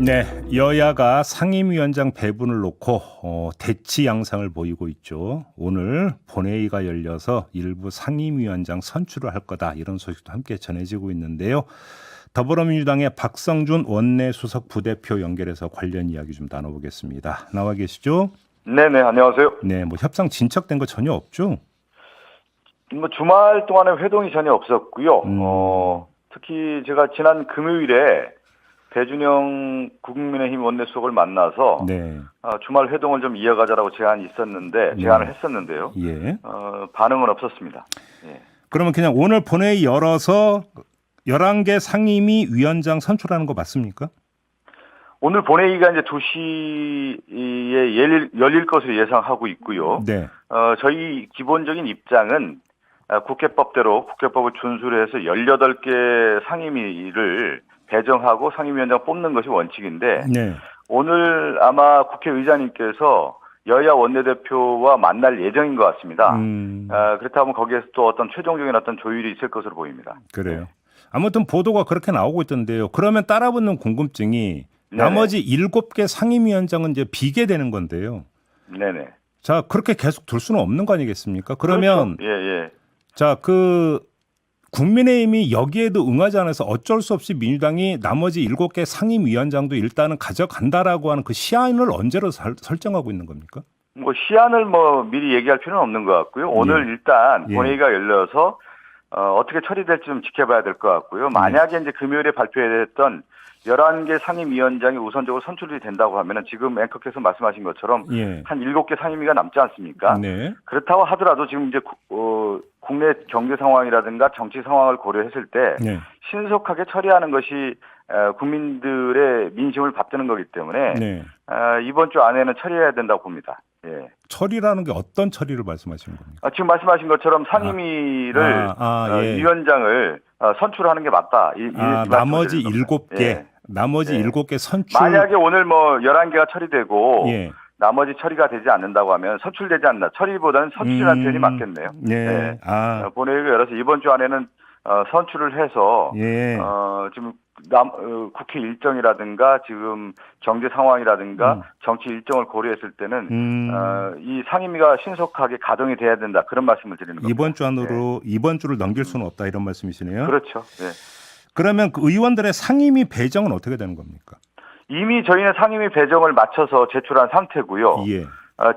네, 여야가 상임위원장 배분을 놓고 대치 양상을 보이고 있죠. 오늘 본회의가 열려서 일부 상임위원장 선출을 할 거다 이런 소식도 함께 전해지고 있는데요. 더불어민주당의 박성준 원내수석 부대표 연결해서 관련 이야기 좀 나눠보겠습니다. 나와 계시죠? 네네, 안녕하세요. 네, 뭐 협상 진척된 거 전혀 없죠? 뭐 주말 동안에 회동이 전혀 없었고요. 특히 제가 지난 금요일에 배준영 국민의힘 원내수석을 만나서 네. 주말 회동을 좀 이어가자라고 제안을 했었는데요. 예. 반응은 없었습니다. 예. 그러면 그냥 오늘 본회의 열어서 11개 상임위 위원장 선출하는 거 맞습니까? 오늘 본회의가 이제 2시에 열릴 것으로 예상하고 있고요. 네. 저희 기본적인 입장은 국회법대로 국회법을 준수를 해서 18개 상임위를 배정하고 상임위원장 뽑는 것이 원칙인데 네. 오늘 아마 국회의장님께서 여야 원내대표와 만날 예정인 것 같습니다. 그렇다면 거기에서 또 어떤 최종적인 어떤 조율이 있을 것으로 보입니다. 그래요. 아무튼 보도가 그렇게 나오고 있던데요. 그러면 따라붙는 궁금증이 네네. 나머지 7개 상임위원장은 이제 비게 되는 건데요. 네네. 자, 그렇게 계속 둘 수는 없는 거 아니겠습니까? 그러면 그렇죠. 예. 자, 국민의힘이 여기에도 응하지 않아서 어쩔 수 없이 민주당이 나머지 7개 상임위원장도 일단은 가져간다라고 하는 그 시한을 언제로 설정하고 있는 겁니까? 뭐 시한을 미리 얘기할 필요는 없는 것 같고요. 오늘 일단 본회의가 열려서 어떻게 처리될지 좀 지켜봐야 될 것 같고요. 만약에 이제 금요일에 발표됐던 11개 상임위원장이 우선적으로 선출이 된다고 하면은 지금 앵커께서 말씀하신 것처럼 한 7개 상임위가 남지 않습니까? 네. 그렇다고 하더라도 지금 이제 국내 경제 상황이라든가 정치 상황을 고려했을 때 신속하게 처리하는 것이 국민들의 민심을 받드는 거기 때문에 이번 주 안에는 처리해야 된다고 봅니다. 예. 처리라는 게 어떤 처리를 말씀하시는 겁니까? 지금 말씀하신 것처럼 상임위를 위원장을 선출하는 게 맞다. 나머지 7개, 나머지 7개 선출. 만약에 오늘 11개가 처리되고 나머지 처리가 되지 않는다고 하면 선출되지 않는다. 처리보다는 선출이라는 표현이 맞겠네요. 본회의가 열어서 이번 주 안에는 선출을 해서 지금 국회 일정이라든가 지금 경제 상황이라든가 정치 일정을 고려했을 때는 이 상임위가 신속하게 가동이 돼야 된다. 그런 말씀을 드리는 겁니다. 이번 주 안으로 이번 주를 넘길 수는 없다 이런 말씀이시네요. 그렇죠. 그러면 그 의원들의 상임위 배정은 어떻게 되는 겁니까? 이미 저희는 상임위 배정을 마쳐서 제출한 상태고요.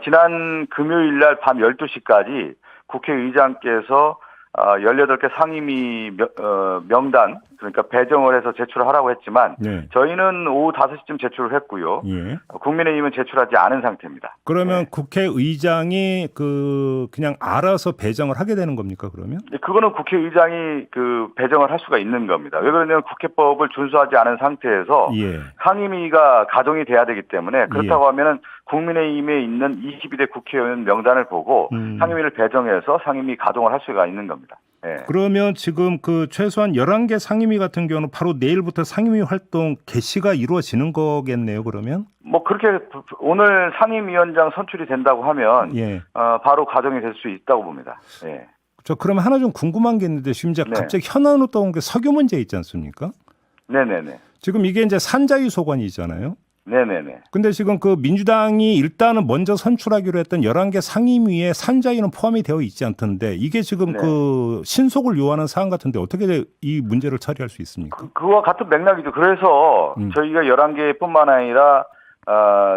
지난 금요일 날 밤 12시까지 국회의장께서 18개 상임위 명단, 그러니까 배정을 해서 제출을 하라고 했지만 저희는 오후 5시쯤 제출을 했고요. 국민의힘은 제출하지 않은 상태입니다. 그러면 국회의장이 그냥 알아서 배정을 하게 되는 겁니까, 그러면? 그거는 국회의장이 배정을 할 수가 있는 겁니다. 왜 그러냐면 국회법을 준수하지 않은 상태에서 상임위가 가동이 돼야 되기 때문에 그렇다고 하면은 국민의힘에 있는 22대 국회의원 명단을 보고 상임위를 배정해서 상임위 가동을 할 수가 있는 겁니다. 그러면 지금 최소한 11개 상임위 같은 경우는 바로 내일부터 상임위 활동 개시가 이루어지는 거겠네요, 그러면? 그렇게 오늘 상임위원장 선출이 된다고 하면 바로 가동이 될 수 있다고 봅니다. 저 그러면 하나 좀 궁금한 게 있는데 지금 이제 갑자기 현안으로 떠온 게 석유 문제 있지 않습니까? 네네네. 지금 이게 이제 산자유 소관이잖아요. 네네네. 근데 지금 민주당이 일단은 먼저 선출하기로 했던 11개 상임위에 산자유는 포함이 되어 있지 않던데 이게 지금 신속을 요하는 사안 같은데 어떻게 이 문제를 처리할 수 있습니까? 그와 같은 맥락이죠. 그래서 저희가 11개뿐만 아니라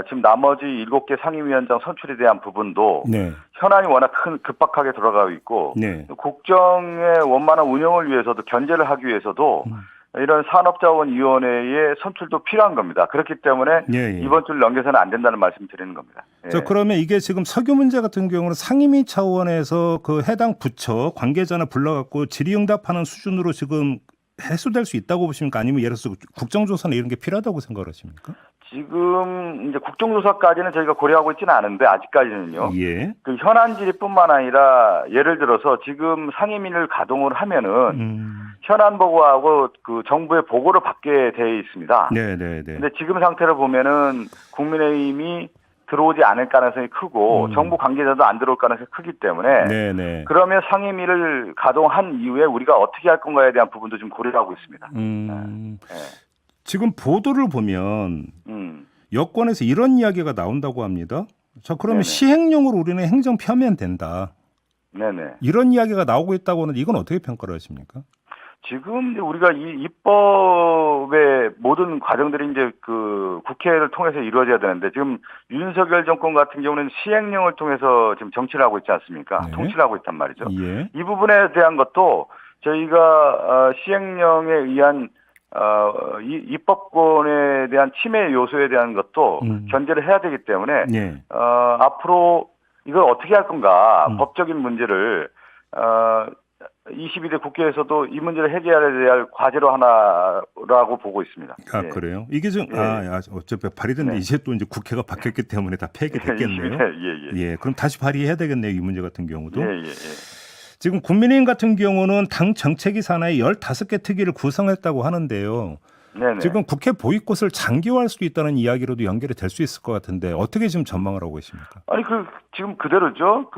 지금 나머지 7개 상임위원장 선출에 대한 부분도 현안이 워낙 급박하게 돌아가고 있고 국정의 원만한 운영을 위해서도 견제를 하기 위해서도 이런 산업자원위원회의 선출도 필요한 겁니다. 그렇기 때문에 이번 주를 넘겨서는 안 된다는 말씀 드리는 겁니다. 그러면 이게 지금 석유 문제 같은 경우는 상임위 차원에서 해당 부처 관계자나 불러갖고 질의응답하는 수준으로 지금 해소될 수 있다고 보십니까? 아니면 예를 들어서 국정조사나 이런 게 필요하다고 생각하십니까? 지금 이제 국정조사까지는 저희가 고려하고 있지는 않은데 아직까지는요. 현안 질의뿐만 아니라 예를 들어서 지금 상임위를 가동을 하면은 현안 보고하고 정부의 보고를 받게 돼 있습니다. 근데 지금 상태를 보면은 국민의힘이 들어오지 않을 가능성이 크고 정부 관계자도 안 들어올 가능성이 크기 때문에 그러면 상임위를 가동한 이후에 우리가 어떻게 할 건가에 대한 부분도 좀 고려하고 있습니다. 지금 보도를 보면 여권에서 이런 이야기가 나온다고 합니다. 자, 그러면 네네. 시행령으로 우리는 행정 펴면 된다. 네네. 이런 이야기가 나오고 있다고 하는데 이건 어떻게 평가를 하십니까? 지금 우리가 이 입법의 모든 과정들이 이제 그 국회를 통해서 이루어져야 되는데 지금 윤석열 정권 같은 경우는 시행령을 통해서 지금 정치를 하고 있지 않습니까? 네. 통치를 하고 있단 말이죠. 예. 이 부분에 대한 것도 저희가 시행령에 의한 입법권에 대한 침해 요소에 대한 것도 견제를 해야 되기 때문에 예. 앞으로 이걸 어떻게 할 건가 법적인 문제를 22대 국회에서도 이 문제를 해결해야 할 과제로 하나라고 보고 있습니다. 아, 예. 그래요? 이게 좀, 어차피 발의됐는데 이제 또 이제 국회가 바뀌었기 때문에 다 폐기됐겠네요. 예. 그럼 다시 발의해야 되겠네요. 이 문제 같은 경우도. 지금 국민의힘 같은 경우는 당 정책위 산하에 15개 특위를 구성했다고 하는데요. 네네. 지금 국회 보이콧을 장기화할 수도 있다는 이야기로도 연결이 될 수 있을 것 같은데 어떻게 지금 전망을 하고 계십니까? 아니 지금 그대로죠.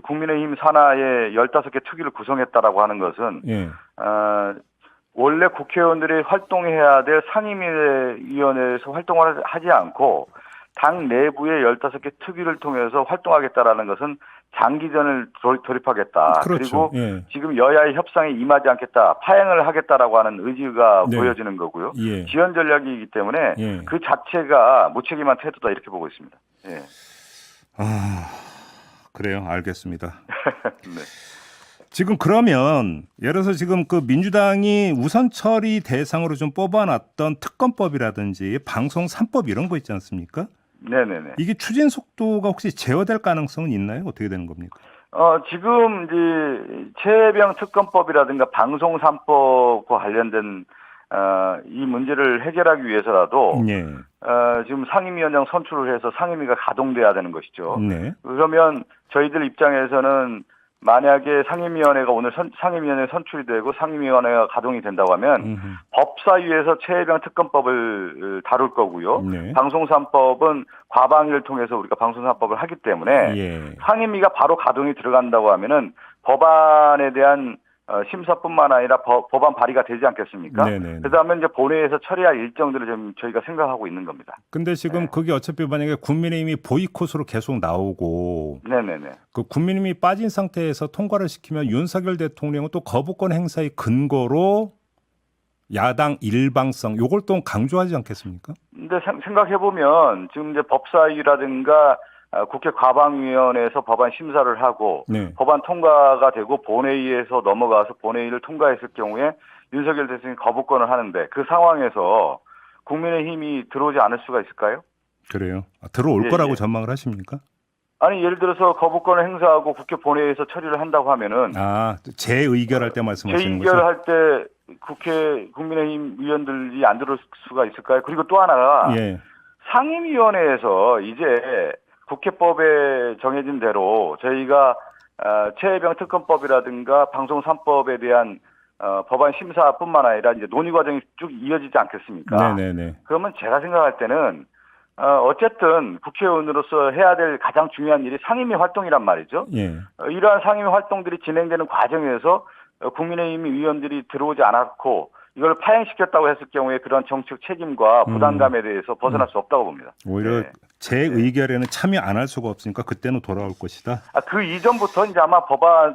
국민의힘 산하에 15개 특위를 구성했다라고 하는 것은 예. 원래 국회의원들이 활동해야 될 상임위원회에서 활동을 하지 않고 당 내부의 15개 특위를 통해서 활동하겠다라는 것은 장기전을 돌입하겠다. 그렇죠. 그리고 예. 지금 여야의 협상에 임하지 않겠다. 파행을 하겠다라고 하는 의지가 네. 보여지는 거고요. 예. 지연 전략이기 때문에 그 자체가 무책임한 태도다 이렇게 보고 있습니다. 예. 그래요. 알겠습니다. 네. 지금 그러면 예를 들어서 지금 그 민주당이 우선 처리 대상으로 좀 뽑아놨던 특검법이라든지 방송 3법 이런 거 있지 않습니까? 네네네. 이게 추진 속도가 혹시 제어될 가능성은 있나요? 어떻게 되는 겁니까? 지금 이제 최혜병 특검법이라든가 방송 3법과 관련된 이 문제를 해결하기 위해서라도 네. 지금 상임위원장 선출을 해서 상임위가 가동돼야 되는 것이죠. 네. 그러면 저희들 입장에서는 만약에 상임위원회가 오늘 상임위원회 선출이 되고 상임위원회가 가동이 된다고 하면 법사위에서 최혜병 특검법을 다룰 거고요. 네. 방송 3법은 과방위를 통해서 우리가 방송 3법을 하기 때문에 상임위가 바로 가동이 들어간다고 하면은 법안에 대한 심사뿐만 아니라 법안 발의가 되지 않겠습니까? 그다음에 이제 본회의에서 처리할 일정들을 좀 저희가 생각하고 있는 겁니다. 근데 지금 그게 어차피 만약에 국민의힘이 보이콧으로 계속 나오고, 그 국민의힘이 빠진 상태에서 통과를 시키면 윤석열 대통령은 또 거부권 행사의 근거로 야당 일방성 요걸 또 강조하지 않겠습니까? 근데 생각해 보면 지금 이제 법사위라든가 국회 과방위원회에서 법안 심사를 하고 법안 통과가 되고 본회의에서 넘어가서 본회의를 통과했을 경우에 윤석열 대통령이 거부권을 하는데 그 상황에서 국민의힘이 들어오지 않을 수가 있을까요? 그래요. 들어올 거라고 전망을 하십니까? 아니 예를 들어서 거부권을 행사하고 국회 본회의에서 처리를 한다고 하면은 재의결할 때 말씀하시는 거죠? 재의결할 때 국회 국민의힘 위원들이 안 들어올 수가 있을까요? 그리고 또 하나가 상임위원회에서 이제 국회법에 정해진 대로 저희가 최혜병 특검법이라든가 방송 3법에 대한 법안 심사뿐만 아니라 이제 논의 과정이 쭉 이어지지 않겠습니까? 그러면 제가 생각할 때는 어쨌든 국회의원으로서 해야 될 가장 중요한 일이 상임위 활동이란 말이죠. 이러한 상임위 활동들이 진행되는 과정에서 국민의힘 위원들이 들어오지 않았고 이걸 파행시켰다고 했을 경우에 그런 정책 책임과 부담감에 대해서 벗어날 수 없다고 봅니다. 오히려 재의결에는 참여 안 할 수가 없으니까 그때는 돌아올 것이다. 그 이전부터 이제 아마 법안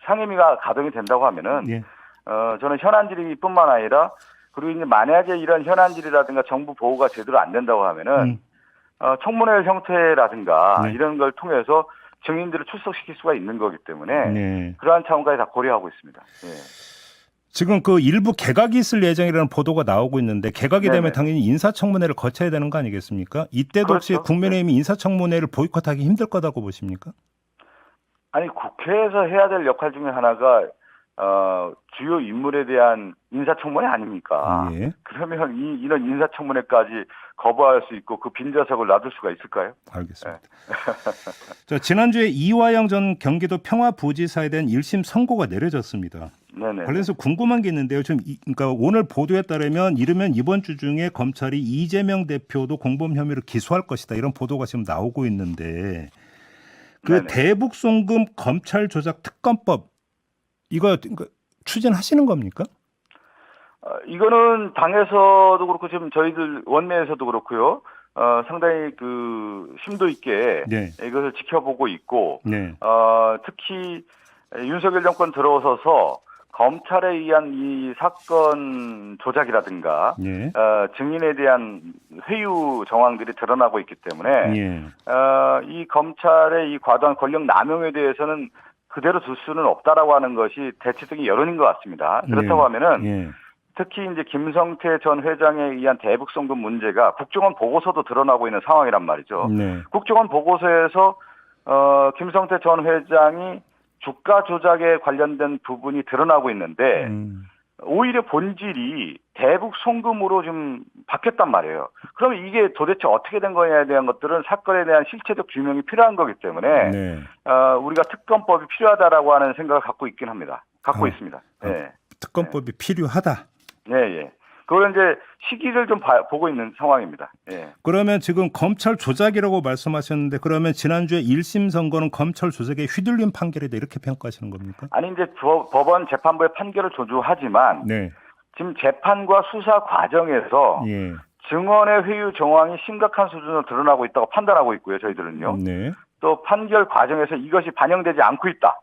상임위가 가동이 된다고 하면은 저는 현안 질의뿐만 아니라 그리고 이제 만약에 이런 현안 질의라든가 정부 보고가 제대로 안 된다고 하면은 청문회 형태라든가 이런 걸 통해서 증인들을 출석시킬 수가 있는 거기 때문에 그러한 차원까지 다 고려하고 있습니다. 지금 그 일부 개각이 있을 예정이라는 보도가 나오고 있는데 개각이 되면 당연히 인사청문회를 거쳐야 되는 거 아니겠습니까? 이때도 혹시 국민의힘이 인사청문회를 보이콧하기 힘들 거라고 보십니까? 아니 국회에서 해야 될 역할 중에 하나가 주요 인물에 대한 인사청문회 아닙니까? 그러면 이런 인사청문회까지 거부할 수 있고 그 빈자석을 놔둘 수가 있을까요? 알겠습니다. 자, 지난주에 이화영 전 경기도 평화부지사에 대한 1심 선고가 내려졌습니다. 관련해서 궁금한 게 있는데요. 그러니까 오늘 보도에 따르면 이르면 이번 주 중에 검찰이 이재명 대표도 공범 혐의로 기소할 것이다. 이런 보도가 지금 나오고 있는데 그 대북 송금 검찰 조작 특검법 이거 추진하시는 겁니까? 이거는 당에서도 그렇고 지금 저희들 원내에서도 그렇고요. 상당히 그 심도 있게 네. 이것을 지켜보고 있고, 네. 특히 윤석열 정권 들어서서 검찰에 의한 이 사건 조작이라든가 네. 증인에 대한 회유 정황들이 드러나고 있기 때문에 네. 이 검찰의 이 과도한 권력 남용에 대해서는 그대로 둘 수는 없다라고 하는 것이 대체적인 여론인 것 같습니다. 그렇다고 하면은 특히 이제 김성태 전 회장에 의한 대북 송금 문제가 국정원 보고서도 드러나고 있는 상황이란 말이죠. 네. 국정원 보고서에서 김성태 전 회장이 주가 조작에 관련된 부분이 드러나고 있는데 오히려 본질이 대북 송금으로 좀 바뀌었단 말이에요. 그럼 이게 도대체 어떻게 된 거냐에 대한 것들은 사건에 대한 실체적 규명이 필요한 거기 때문에 네. 우리가 특검법이 필요하다라고 하는 생각을 갖고 있긴 합니다. 갖고 있습니다. 네. 특검법이 필요하다. 네, 예. 그걸 이제 시기를 좀 보고 있는 상황입니다. 예. 그러면 지금 검찰 조작이라고 말씀하셨는데 그러면 지난주에 1심 선고는 검찰 조작에 휘둘린 판결이다 이렇게 평가하시는 겁니까? 아니 이제 법원 재판부의 판결을 존중하지만 네. 지금 재판과 수사 과정에서 예. 증언의 회유 정황이 심각한 수준으로 드러나고 있다고 판단하고 있고요. 저희들은요. 네. 또 판결 과정에서 이것이 반영되지 않고 있다.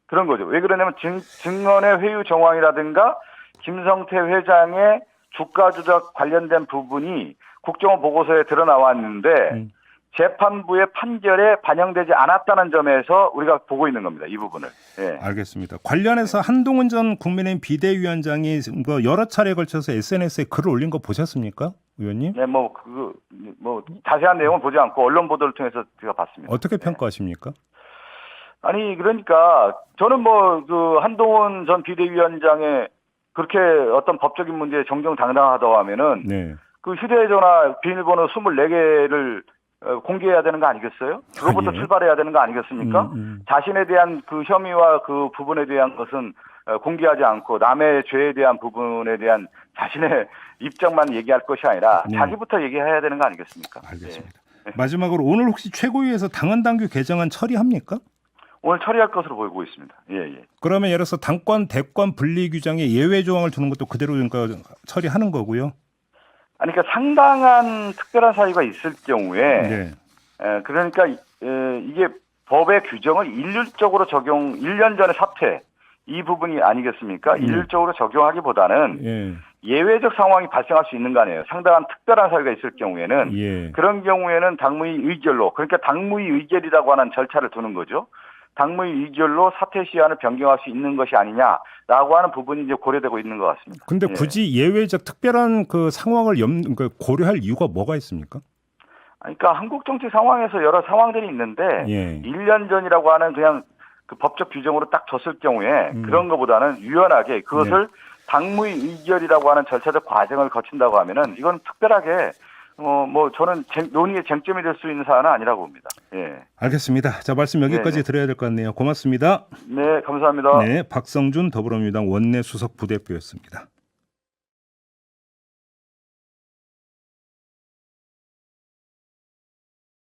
그런 거죠. 왜 그러냐면 증언의 회유 정황이라든가 김성태 회장의 주가 조작 관련된 부분이 국정원 보고서에 드러나왔는데 재판부의 판결에 반영되지 않았다는 점에서 우리가 보고 있는 겁니다. 이 부분을. 예. 알겠습니다. 관련해서 한동훈 전 국민의힘 비대위원장이 여러 차례에 걸쳐서 SNS에 글을 올린 거 보셨습니까, 의원님? 네, 자세한 내용은 보지 않고 언론 보도를 통해서 제가 봤습니다. 어떻게 평가하십니까? 아니 그러니까 저는 그 한동훈 전 비대위원장의 그렇게 어떤 법적인 문제에 정정당당하다고 하면은 네. 그 휴대전화 비밀번호 24개를 공개해야 되는 거 아니겠어요? 그것부터 예. 출발해야 되는 거 아니겠습니까? 자신에 대한 그 혐의와 그 부분에 대한 것은 공개하지 않고 남의 죄에 대한 부분에 대한 자신의 입장만 얘기할 것이 아니라 자기부터 얘기해야 되는 거 아니겠습니까? 알겠습니다. 예. 마지막으로 오늘 혹시 최고위에서 당헌당규 개정안 처리합니까? 오늘 처리할 것으로 보이고 있습니다. 예. 그러면 예를 들어서 당권, 대권 분리 규정에 예외 조항을 두는 것도 그대로 그러니까 처리하는 거고요. 아니, 그러니까 상당한 특별한 사유가 있을 경우에, 네. 그러니까 이게 법의 규정을 일률적으로 1년 전에 사퇴 이 부분이 아니겠습니까? 일률적으로 적용하기보다는 예외적 상황이 발생할 수 있는 거 아니에요. 상당한 특별한 사유가 있을 경우에는 그런 경우에는 당무위 의결로 그러니까 당무위 의결이라고 하는 절차를 두는 거죠. 당무위 의결로 사퇴 시한을 변경할 수 있는 것이 아니냐라고 하는 부분이 이제 고려되고 있는 것 같습니다. 근데 굳이 예외적 특별한 그 상황을 고려할 이유가 뭐가 있습니까? 그러니까 한국 정치 상황에서 여러 상황들이 있는데 1년 전이라고 하는 그냥 그 법적 규정으로 딱 줬을 경우에 그런 것보다는 유연하게 그것을 당무위 의결이라고 하는 절차적 과정을 거친다고 하면은 이건 특별하게 저는 논의의 쟁점이 될 수 있는 사안은 아니라고 봅니다. 예. 알겠습니다. 자, 말씀 여기까지 드려야 될 것 같네요. 고맙습니다. 네, 감사합니다. 네, 박성준 더불어민주당 원내 수석 부대표였습니다.